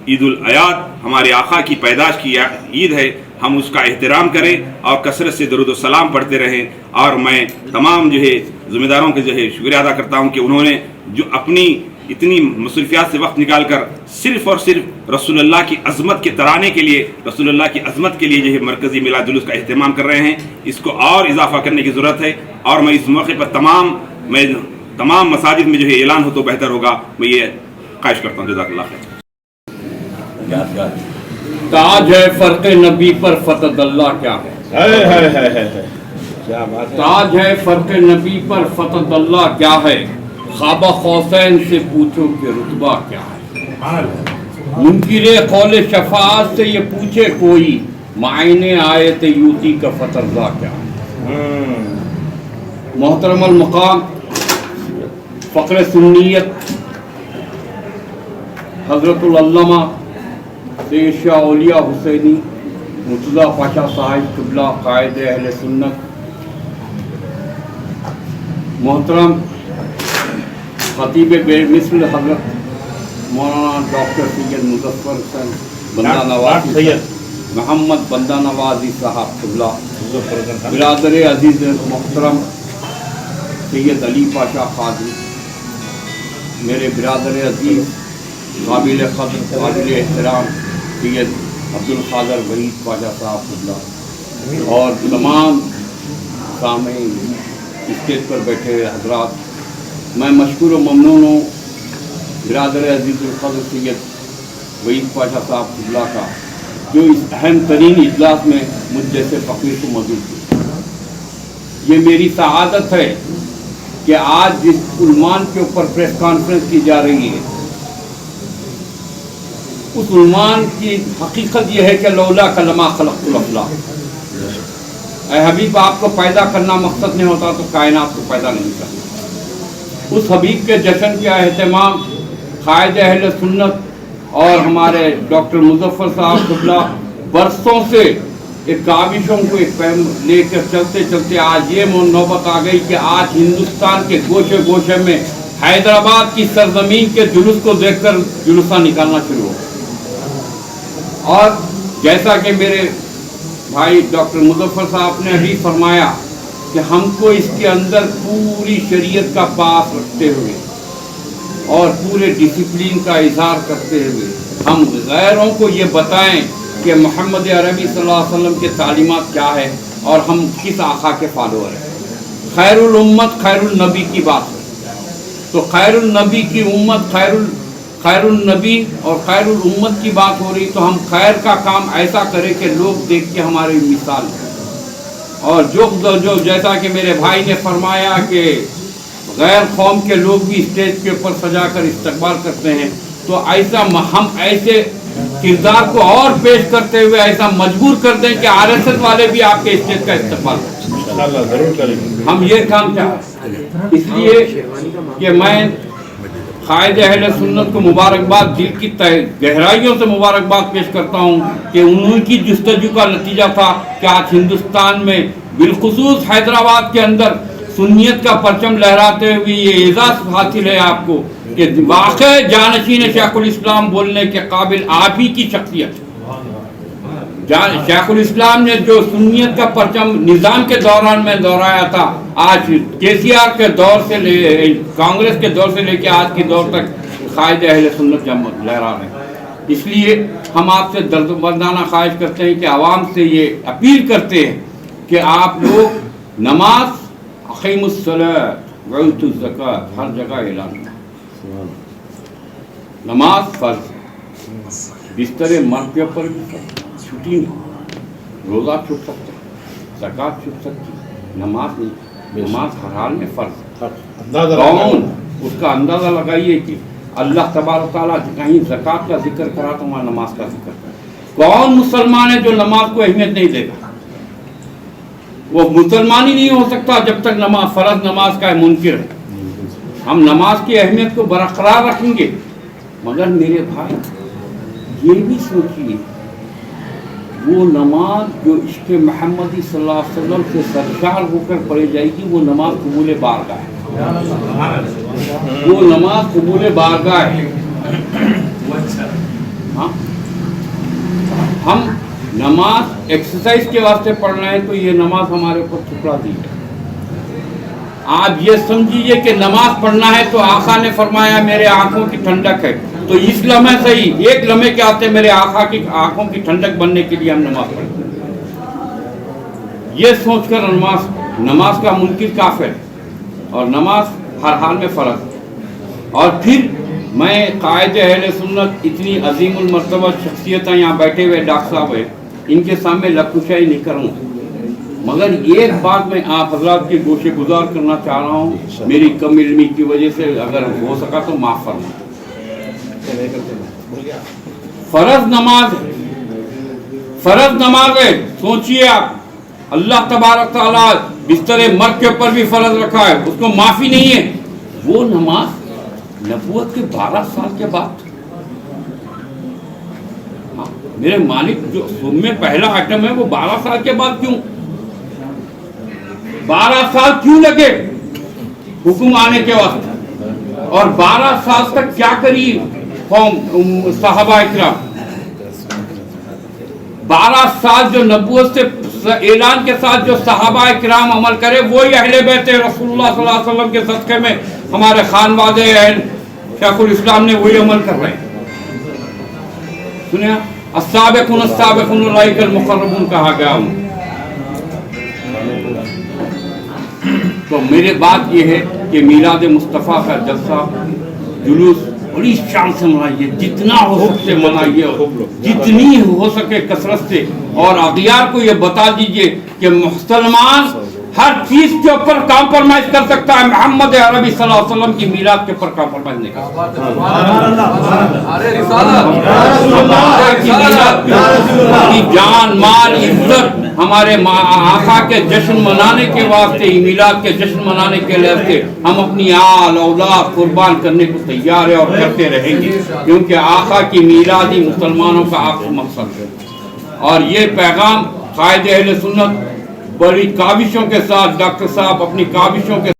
[SPEAKER 9] ईद उल अयाद हमारे आका की पैदाश की ईद है, हम उसका एहतराम करें और कसरत से दरूद व सलाम पढ़ते रहें। और मैं तमाम जो है ज़िम्मेदारों के जो है शुक्रिया अदा करता हूँ कि उन्होंने जो अपनी इतनी मसरूफियात से वक्त निकाल कर सिर्फ़ और सिर्फ रसूलुल्लाह की अज़मत के तराने के लिए, रसूलुल्लाह की अज़मत के लिए जो है मरकज़ी मिलाद जुलूस का एहतमाम कर रहे हैं, इसको और इजाफ़ा करने की ज़रूरत है। और मैं इस मौके पर तमाम मसाजिद में जो है ऐलान हो तो बेहतर होगा, मैं ये ख्वाहिश करता हूँ। जज़ाकल्लाह खैर।
[SPEAKER 3] ताज है फ़र्क़ नबी पर फ़तदल्ला क्या है? ताज है फ़र्क़ नबी पर फ़तदल्ला क्या है? ख़ाबा खौसैन से पूछो कि रुतबा क्या है? मुनकिरे कौले शफ़ाअत से ये पूछे कोई, मायने आयत यूती का फ़तरज़ा क्या है? मोहतरम अल मक़ाम फ़ख्र सुन्नियत हज़रतुल अल्लामा सैयद शाह औलिया हुसैनी मुर्तज़ा पाशा साहिब क़िबला क़ायद अहले सुन्नत, मोहतरम खतीब बेमिसल हज़रत मौलाना डॉक्टर सैयद मुज़फ़्फ़र हुसैन बंदा नवाज़ी मोहम्मद बंदा नवाज़ी साहब क़िबला, बिरादर अज़ीज़ मोहतरम सैयद अली पाशा क़ादरी, मेरे बिरादर अज़ीज़ काबिल क़द्र काबिल एहतराम सैयद अब्दुल क़ादिर वहीद पाशा साहब क़िबला और तमाम सामीन स्टेज पर बैठे हज़रात, मैं मशकूर व ममनून हूँ बिरादर अज़ीज़ुल क़द्र सैयद वहीद पाशा साहब क़िबला का, जो इस अहम तरीन इजलास में मुझ जैसे फ़कीर को मौजूद थी। ये मेरी सआदत है कि आज जिस उन्वान के ऊपर प्रेस कॉन्फ्रेंस की जा रही है, उस उन्वान की हकीकत यह है कि लौला कलमा खलक़तुल अफ़लाक़, ऐ हबीब आपको पैदा करना मकसद नहीं होता तो कायनात को पैदा नहीं करना। उस हबीब के जश्न का एहतमाम क़ायद अहले सुन्नत और हमारे डॉक्टर मुज़फ़्फ़र साहब क़िबला बरसों से एक काविशों को एक पैम लेकर चलते चलते आज ये नौबत आ गई कि आज हिंदुस्तान के गोशे गोशे में हैदराबाद की सरजमीन के जुलूस को देखकर जुलूसा निकालना शुरू हो। और जैसा कि मेरे भाई डॉक्टर मुज़फ़्फ़र साहब ने अभी फरमाया कि हमको इसके अंदर पूरी शरीयत का पास रखते हुए और पूरे डिसिप्लिन का इज़हार करते हुए हम गैरों को ये बताएं कि मोहम्मद अरबी सल्लल्लाहु अलैहि वसल्लम के तालीमात क्या है और हम किस आका के फॉलोअर हैं। खैरुल उम्मत खैरुल नबी की बात है, तो खैरुल नबी की उम्मत खैरुल नबी और खैरुल उम्मत की बात हो रही, तो हम खैर का काम ऐसा करें कि लोग देख के हमारी मिसाल है। और जो जैसा कि मेरे भाई ने फरमाया कि गैर कौम के लोग भी स्टेज के ऊपर सजा कर इस्तकबाल करते हैं, तो ऐसा हम ऐसे किरदार को और पेश करते हुए ऐसा मजबूर कर दें कि RSS वाले भी आपके स्टेज का इस्तेमाल करें। हम ये काम चाहते, इसलिए कि मैं क़ायद अहले सुन्नत को मुबारकबाद, दिल की गहराइयों से मुबारकबाद पेश करता हूँ कि उनकी जुस्तजू का नतीजा था कि आज हिंदुस्तान में बिलखुसूस हैदराबाद के अंदर सुन्नियत का परचम लहराते हुए ये एजाज़ हासिल है आपको कि वाक़ई जानशीन शेखुल इस्लाम बोलने के काबिल आप ही की शख्सियत। शेखुल इस्लाम ने जो सुन्नियत का परचम निज़ाम के दौरान में दोहराया था, आज KCR के दौर से कांग्रेस के दौर से लेकर आज के दौर तक क़ायद अहले सुन्नत जमात लहरा रहे हैं। इसलिए हम आपसे दर्दमंदाना ख्वाहिश करते हैं कि आवाम से ये अपील करते हैं कि आप लोग नमाज अक़ीमुस्सलात वअतुज़्ज़कात हर जगह ऐलान, नमाज फ़र्ज़, बिस्तर मर्द के ऊपर भी छुट्टी नहीं, रोज़ा छूट सकता है, ज़कात छूट सकती है, नमाज नहीं, नमाज हर हाल में फ़र्ज़।
[SPEAKER 10] कौन, उसका अंदाज़ा लगाइए कि अल्लाह तबारक ताला कहीं ज़कात का जिक्र करा तो वहाँ नमाज का जिक्र करा। कौन मुसलमान है जो नमाज को अहमियत नहीं देगा? वो मुसलमान ही नहीं हो सकता जब तक नमाज, फ़र्ज नमाज का मुनकिर है। हम नमाज की अहमियत को बरकरार रखेंगे, मगर मेरे भाई ये भी सोचिए, वो नमाज जो इश्क़ मोहम्मदी सल्लल्लाहु अलैहि वसल्लम से सरशार होकर पढ़ी जाएगी, वो नमाज कबूल बारगाह है। वो नमाज कबूल बारगाह है। हाँ? हम नमाज एक्सरसाइज के वास्ते पढ़ रहे हैं तो ये नमाज हमारे ऊपर ठुकरा दी है। आप ये समझिए कि नमाज पढ़ना है तो आका ने फरमाया मेरे आंखों की ठंडक है, तो इस लम्हे से ही, एक लम्हे के आते मेरे आका की आंखों की ठंडक बनने के लिए हम नमाज पढ़ते हैं। ये सोचकर नमाज का मुनकिर काफिर है और नमाज हर हाल में फ़र्ज। और फिर मैं कायदे अहले सुन्नत, इतनी अजीमुल मर्तबा शख्सियतें यहाँ बैठे हुए डॉक्टर साहब हैं, इनके सामने लबकुशाई नहीं करूँगा, मगर एक बात मैं आप हजरात के गोशे गुजार करना चाह रहा हूँ, मेरी कम इल्मी की वजह से अगर हो सका तो माफ़ फरमा। फ़र्ज नमाज है, सोचिए आप, अल्लाह तबारक ताला बिस्तरे मर्द के ऊपर भी फर्ज रखा है, उसको माफ़ी नहीं है। वो नमाज नबूवत के 12 साल के बाद, हाँ, मेरे मालिक जो में पहला आइटम है वो 12 साल के बाद क्यों? 12 साल क्यों लगे हुक्म आने के वास्ते? और 12 साल तक क्या करी कौम सहाबा इकराम? 12 साल जो नबूवत से ऐलान के साथ जो सहाबा इकराम अमल करे, वही अहले बैत रसूलुल्लाह सल्लल्लाहु अलैहि वसल्लम के सदक़े में हमारे खानवादे शेखुल इस्लाम ने वही अमल कर रहे हैं। सुनिए, अस्साबिक़ून अस्साबिक़ून उलाइकल मुक़र्रबून कहा गया हूँ। तो मेरी बात ये है कि मीलाद मुस्तफ़ा का जलसा जुलूस बड़ी शान से मनाइए, जितना हो सके मनाइए, जितनी हो सके कसरत से। और अगियार को ये बता दीजिए कि मुसलमान हर चीज के ऊपर कॉम्प्रोमाइज कर सकता है, मोहम्मद अरबी सल्लल्लाहु अलैहि वसल्लम की मीलाद के ऊपर कॉम्प्रोमाइज नहीं कर सकता। जान माल इज्जत हमारे आका के जश्न मनाने के वास्ते, मीलाद के जश्न मनाने के लिए हम अपनी आल औलाद कुर्बान करने को तैयार है और करते रहेंगे, क्योंकि आका की मीलाद ही मुसलमानों का आखिरी मकसद है। और ये पैगाम कायदे अहले सुन्नत बड़ी काविशों के साथ, डॉक्टर साहब अपनी काविशों के